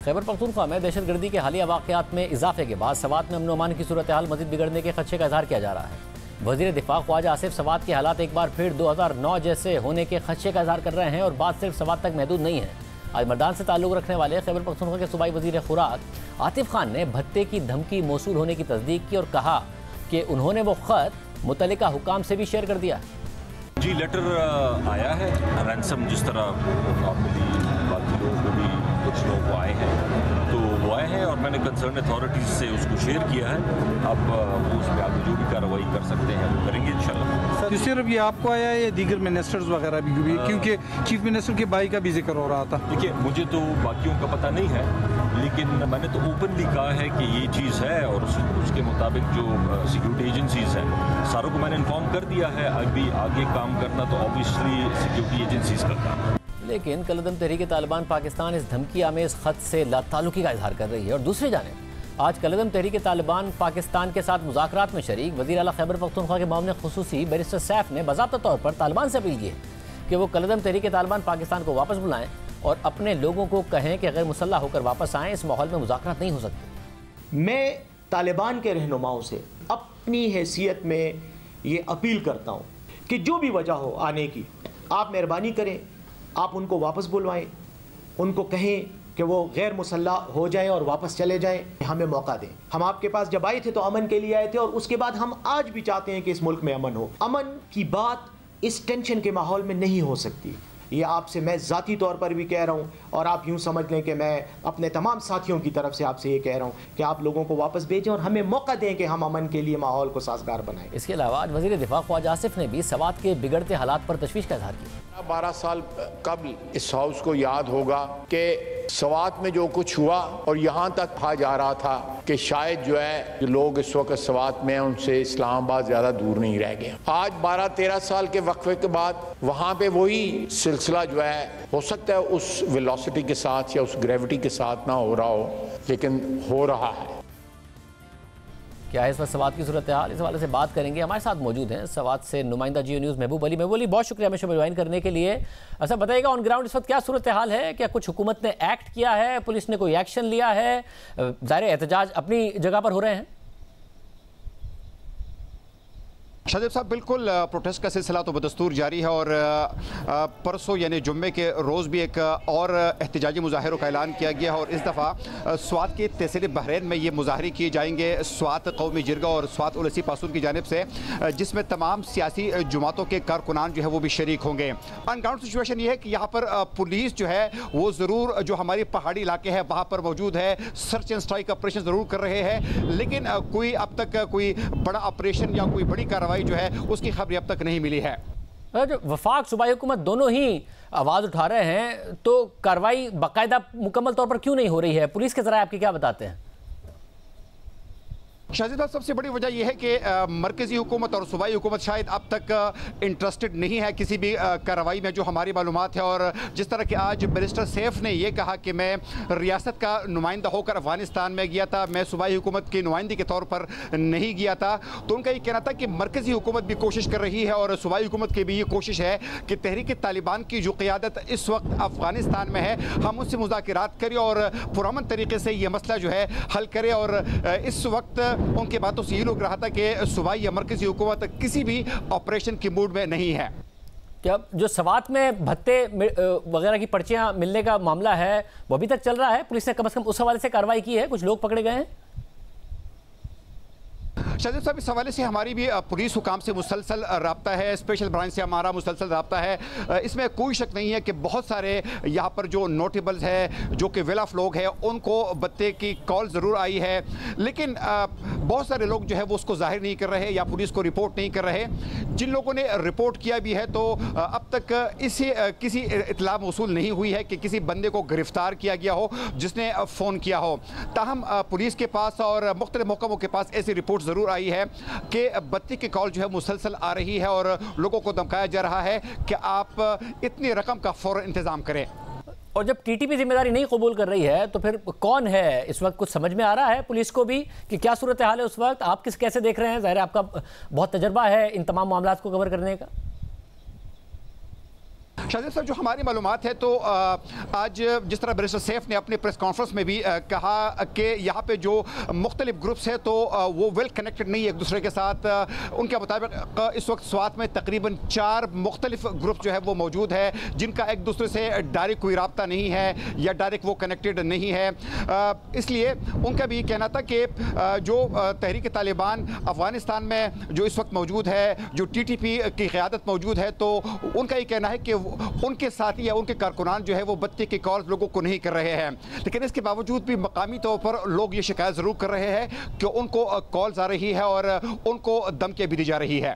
खैबर पख्तूनख्वा में दहशतगर्दी के हालिया वाक़यात में इजाफे के बाद सवात में अमन अमान की सूरत हाल मज़ीद बिगड़ने के खदशे का इजहार किया जा रहा है। वज़ीर दिफा ख्वाजा आसिफ सवात के हालात एक बार फिर 2009 जैसे होने के खदशे का इजहार कर रहे हैं और बात सिर्फ सवात तक महदूद नहीं है। आज मर्दान से ताल्लुक़ रखने वाले खैबर पख्तूनख्वा के सूबाई वज़ीर खुराक आतिफ खान ने भत्ते की धमकी मौसूल होने की तस्दीक की और कहा कि उन्होंने वो ख़त मुतल्लिका हुकाम से भी शेयर कर दिया। जी, लेटर आया है रैंसम, जिस तरह बाकी लोगों को भी कुछ लोग आए हैं, तो वो आए हैं और मैंने कंसर्न अथॉरिटीज़ से उसको शेयर किया है। अब वो उस पर आगे जो भी कार्रवाई कर सकते हैं वो करेंगे इंशाल्लाह। तो सिर्फ ये आपको आया है या दीगर मिनिस्टर्स वगैरह भी हुई, क्योंकि चीफ मिनिस्टर के भाई का भी जिक्र हो रहा था? देखिए, मुझे तो बाकियों का पता नहीं है, लेकिन मैंने तो ओपनली कहा है कि ये चीज़ है और उसके मुताबिक जो सिक्योरिटी एजेंसीज़ हैं सारों को मैंने इन्फॉर्म कर दिया है। अभी आगे काम करना तो ऑब्वियसली सिक्योरिटी एजेंसीज़ का काम है। लेकिन कलअदम तहरीक तालिबान पाकिस्तान इस धमकी आमेज़ ख़त से लाताल्लुकी का इजहार कर रही है और दूसरी जानिब आज कलअदम तहरीक तालिबान पाकिस्तान के साथ मुज़ाकरात में शरीक वज़ीर आला खैबर पख्तूनख्वा के मामले खुसूसी बैरिस्टर सैफ ने बाज़ाब्ता तौर पर तालिबान से अपील की है कि वो कलअदम तहरीक तालिबान पाकिस्तान को वापस बुलाएं और अपने लोगों को कहें कि गैर मुसल्लह होकर वापस आएँ। इस माहौल में मुज़ाकरात नहीं हो सकती। मैं तालिबान के रहनुमाओं से अपनी हैसियत में ये अपील करता हूँ कि जो भी वजह हो आने की, आप मेहरबानी करें, आप उनको वापस बुलवाएं, उनको कहें कि वो गैर मुसल्लह हो जाएं और वापस चले जाएं। हमें मौका दें। हम आपके पास जब आए थे तो अमन के लिए आए थे और उसके बाद हम आज भी चाहते हैं कि इस मुल्क में अमन हो। अमन की बात इस टेंशन के माहौल में नहीं हो सकती। ये आपसे मैं ज़ाती तौर पर भी कह रहा हूँ और आप यूँ समझ लें कि मैं अपने तमाम साथियों की तरफ से आपसे ये कह रहा हूँ कि आप लोगों को वापस भेजें और हमें मौका दें कि हम अमन के लिए माहौल को साजगार बनाएं। इसके अलावा आज वज़ीर दिफा ख्वाजा आसिफ ने भी सवात के बिगड़ते हालात पर तशवीश का इजहार किया। 12 साल कबल इस हाउस को याद होगा कि सवात में जो कुछ हुआ और यहाँ तक कहा जा रहा था कि शायद जो है जो लोग इस वक्त सवात में हैं उनसे इस्लामाबाद ज़्यादा दूर नहीं रह गए। आज 12-13 साल के वक्फे के बाद वहाँ पे वही सिलसिला जो है हो सकता है उस वेलोसिटी के साथ या उस ग्रेविटी के साथ ना हो रहा हो, लेकिन हो रहा है। क्या है इस वक्त सवात की सूरत हाल, इस हवाले से बात करेंगे। हमारे साथ मौजूद हैं सवात से नुमाइंदा जियो न्यूज़ महबूब अली। महबूब अली, बहुत शुक्रिया हमें शो में ज्वाइन करने के लिए। अच्छा बताइएगा, ऑन ग्राउंड इस वक्त क्या सूरत हाल है? क्या कुछ हुकूमत ने एक्ट किया है, पुलिस ने कोई एक्शन लिया है? ज़ाहिर एहतजाज अपनी जगह पर हो रहे हैं। शाहजेब साहब, बिल्कुल प्रोटेस्ट का सिलसिला तो बदस्तूर जारी है और परसों यानी जुम्मे के रोज़ भी एक और एहतजाजी मुजाहरों का ऐलान किया गया है और इस दफ़ा स्वात के तहसील बहरैन में ये मुजाहरे किए जाएंगे स्वात कौमी जिरगा और स्वात उलसी पासून की जानिब से, जिसमें तमाम सियासी जमातों के कारकुनान जो है वो भी शरीक होंगे। ऑन ग्राउंड सिचुएशन ये है कि यहाँ पर पुलिस जो है वो ज़रूर जो हमारी पहाड़ी इलाके हैं वहाँ पर मौजूद है, सर्च एंड स्ट्राइक ऑपरेशन ज़रूर कर रहे हैं, लेकिन कोई अब तक कोई बड़ा ऑपरेशन या कोई बड़ी कार्रवाई जो है उसकी खबर अब तक नहीं मिली है। जो वफाक सूबाई हुकूमत दोनों ही आवाज़ उठा रहे हैं, तो कार्रवाई बाकायदा मुकम्मल तौर पर क्यों नहीं हो रही है? पुलिस के ज़राए आपकी क्या बताते हैं? शाहजेब साहब, सबसे बड़ी वजह यह है कि मरकज़ी हुकूमत और सूबाई हुकूमत शायद अब तक इंटरेस्टेड नहीं है किसी भी कार्रवाई में, जो हमारी मालूमात है। और जिस तरह कि आज बैरिस्टर सैफ ने यह कहा कि मैं रियासत का नुमाइंदा होकर अफगानिस्तान में गया था, मैं सूबाई हुकूमत की नुमाइंदगी के तौर पर नहीं गया था, तो उनका ये कहना था कि मरकज़ी हुकूमत भी कोशिश कर रही है और सूबाई हुकूमत की भी ये कोशिश है कि तहरीक तालिबान की जो क़ियादत इस वक्त अफगानिस्तान में है, हम उससे मुज़ाकरात करें और पुरअमन तरीके से ये मसला जो है हल करें। और इस वक्त उनकी बातों से ये लग रहा था कि सूबाई या मरकज़ी हुकूमत किसी भी ऑपरेशन की मूड में नहीं है। क्या जो सवात में भत्ते वगैरह की पर्चियां मिलने का मामला है वो अभी तक चल रहा है? पुलिस ने कम से कम उस हवाले से कार्रवाई की है? कुछ लोग पकड़े गए हैं? शाहजेब साहब, इस हवाले से हमारी भी पुलिस हुकाम से मुसलसल रब्ता है, स्पेशल ब्रांच से हमारा मुसलसल रब्ता है। इसमें कोई शक नहीं है कि बहुत सारे यहाँ पर जो नोटेबल्स है, जो कि वेल ऑफ लोग हैं, उनको भत्ते की कॉल ज़रूर आई है, लेकिन बहुत सारे लोग जो है वो उसको जाहिर नहीं कर रहे या पुलिस को रिपोर्ट नहीं कर रहे। जिन लोगों ने रिपोर्ट किया भी है तो अब तक इसे किसी इतला मौसूल नहीं हुई है कि किसी बंदे को गिरफ्तार किया गया हो जिसने फ़ोन किया हो। ताहम पुलिस के पास और मुख्तलिफ महकमों के पास ऐसी रिपोर्ट ज़रूर आई है कि बत्ती की कॉल जो है मुसलसल आ रही है और लोगों को धमकाया जा रहा है कि आप इतनी रकम का फ़ौरन इंतज़ाम करें। और जब टीटीपी जिम्मेदारी नहीं कबूल कर रही है तो फिर कौन है इस वक्त? कुछ समझ में आ रहा है पुलिस को भी कि क्या सूरत हाल है उस वक्त? आप कैसे देख रहे हैं? ज़ाहिर है आपका बहुत तजर्बा है इन तमाम मामलात को कवर करने का। शाहजेब साहब, जो हमारी मालूमात है तो आज जिस तरह बैरिस्टर सैफ ने अपने प्रेस कॉन्फ्रेंस में भी कहा कि यहाँ पे जो मुख्तलिफ ग्रुप्स है तो वो वेल कनेक्टेड नहीं है एक दूसरे के साथ। उनके मुताबिक इस वक्त स्वात में तकरीबन 4 मुख्तलिफ ग्रुप जो है वो मौजूद है जिनका एक दूसरे से डायरेक्ट कोई रब्ता नहीं है या डायरेक्ट वो कनेक्टेड नहीं है। इसलिए उनका भी कहना था कि जो तहरीक तालिबान अफगानिस्तान में जो इस वक्त मौजूद है, जो TTP की क़यादत मौजूद है, तो उनका ये कहना है कि उनके साथी या उनके कारकुनान जो है वो बत्ती की कॉल लोगों को नहीं कर रहे हैं। लेकिन इसके बावजूद भी मकामी तौर पर लोग ये शिकायत ज़रूर कर रहे हैं कि उनको कॉल्स आ रही है और उनको धमकियाँ भी दी जा रही है।